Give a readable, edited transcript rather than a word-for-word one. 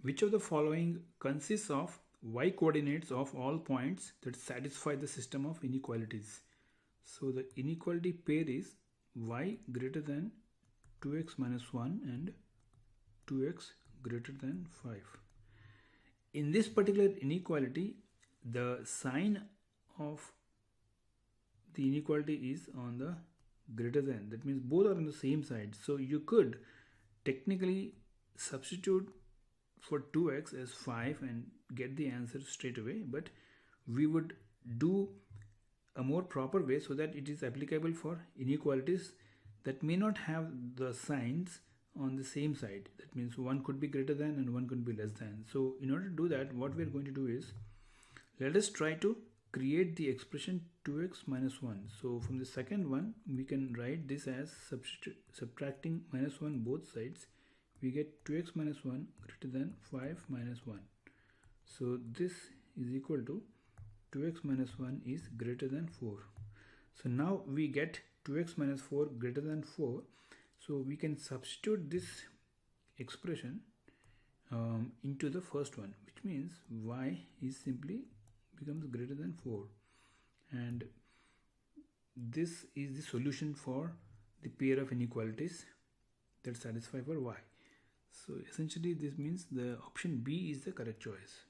Which of the following consists of y coordinates of all points that satisfy the system of inequalities? So the inequality pair is y greater than 2x minus 1 and 2x greater than 5. In this particular inequality, the sign of the inequality is on the greater than. That means both are on the same side. So you could technically substitute for 2x as 5 and get the answer straight away, but we would do a more proper way so that it is applicable for inequalities that may not have the signs on the same side. That means one could be greater than and one could be less than. So in order to do that, what we are going to do is, let us try to create the expression 2x minus 1. So from the second one, we can write this as subtracting minus 1 both sides. We get 2x minus 1 greater than 5 minus 1. So this is equal to 2x minus 1 is greater than 4. So now we get 2x minus 4 greater than 4. So we can substitute this expression into the first one, which means y is simply becomes greater than 4, and this is the solution for the pair of inequalities that satisfy for y. So essentially this means the option B is the correct choice.